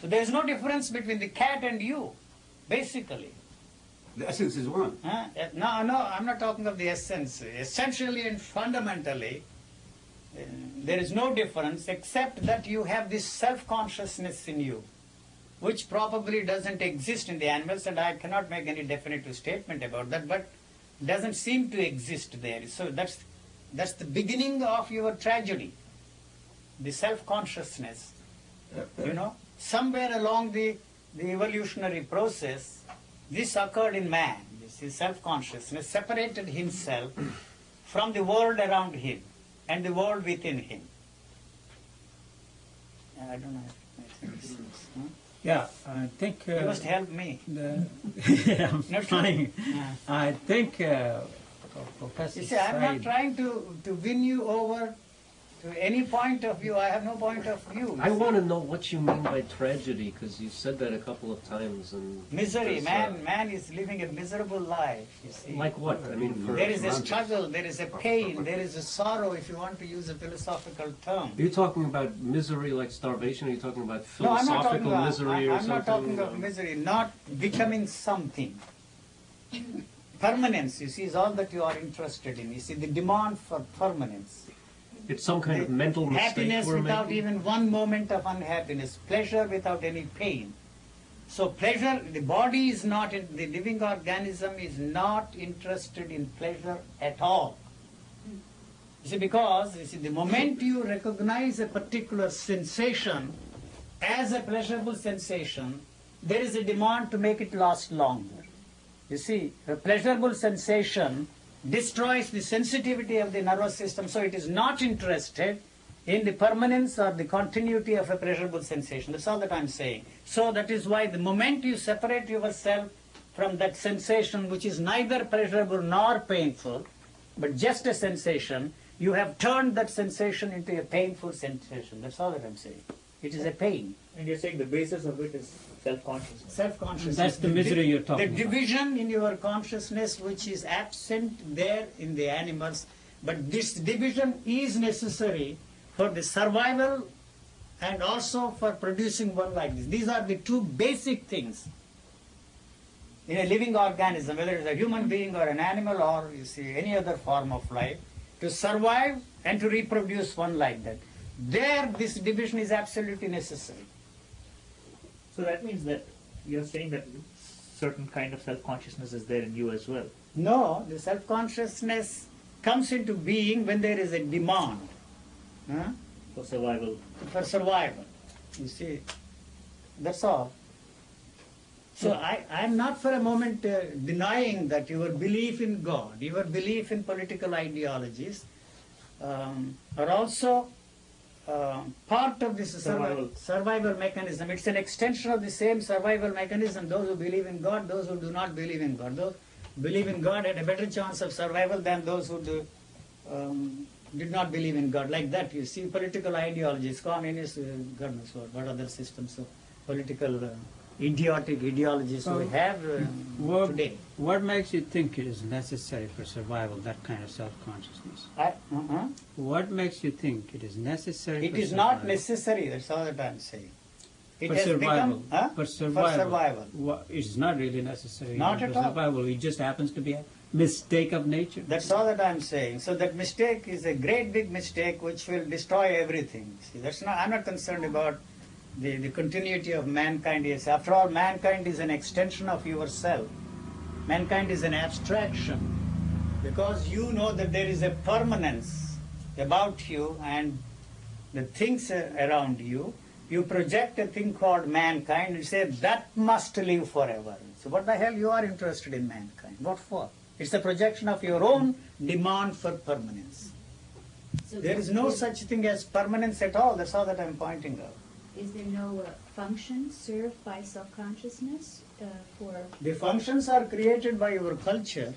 So there is no difference between the cat and you, basically. The essence is one. No, I'm not talking of the essence. Essentially and fundamentally, there is no difference except that you have this self-consciousness in you, which probably doesn't exist in the animals, and I cannot make any definitive statement about that, but doesn't seem to exist there. So that's the beginning of your tragedy, the self-consciousness. You know, somewhere along the evolutionary process, this occurred in man. This is self-consciousness, separated himself from the world around him and the world within him. I don't know if it makes any sense. Yeah, I think... you must help me. Yeah, I'm Not trying. Yeah. I think Professor You see, I'm not Said- trying to win you over to any point of view. I have no point of view. I want to know what you mean by tragedy, because you said that a couple of times. And Misery, there's, man is living a miserable life, you see. like what? I mean, for There is a struggle, there is a pain, there is a sorrow, if you want to use a philosophical term. Are you talking about misery like starvation? Or are you talking about No, I'm not philosophical talking misery or I'm something? not talking of misery, not becoming something. Permanence, you see, is all that you are interested in. You see, the demand for permanence. It's some kind of mental mistake Happiness we're without making? even one moment of unhappiness. Pleasure without any pain. So pleasure, the body is not, the living organism is not interested in pleasure at all. You see, because, you see, the moment you recognize a particular sensation as a pleasurable sensation, there is a demand to make it last longer. You see, a pleasurable sensation destroys the sensitivity of the nervous system, so it is not interested in the permanence or the continuity of a pleasurable sensation. That's all that I'm saying. So that is why the moment you separate yourself from that sensation, which is neither pleasurable nor painful, but just a sensation, you have turned that sensation into a painful sensation. That's all that I'm saying. It is a pain. And you're saying the basis of it is self-consciousness. Self-consciousness. That's the misery you're talking The about. division in your consciousness which is absent there in the animals, but this division is necessary for the survival and also for producing one like this. These are the two basic things in a living organism, whether it's a human being or an animal or you see any other form of life, to survive and to reproduce one like that. There, this division is absolutely necessary. So that means that you're saying that certain kind of self-consciousness is there in you as well. No, the self-consciousness comes into being when there is a demand For survival. for survival. You see, that's all. So I'm not for a moment denying that your belief in God, your belief in political ideologies are also part of this survival mechanism. It's an extension of the same survival mechanism. Those who believe in God, those who do not believe in God. Those who believe in God had a better chance of survival than those who did not believe in God. Like that, you see, political ideologies, communist, God knows what other systems of political idiotic ideologies we have today. What makes you think it is necessary for survival, that kind of self-consciousness? What makes you think it is necessary It for is survival? not necessary, that's all that I'm saying. It For has survival. become For survival. For survival. It's not really necessary Not for at all. survival. It just happens to be a mistake of nature. That's all that I'm saying. So that mistake is a great big mistake which will destroy everything. See, that's not. I'm not concerned about the continuity of mankind. Yes, after all, mankind is an extension of yourself. Mankind is an abstraction. Because you know that there is a permanence about you and the things around you, you project a thing called mankind and say that must live forever. So what the hell you are interested in mankind? What for? It's a projection of your own demand for permanence. So There is no such thing as permanence at all. That's all that I'm pointing out. Is there no function served by self-consciousness for... The functions are created by your culture.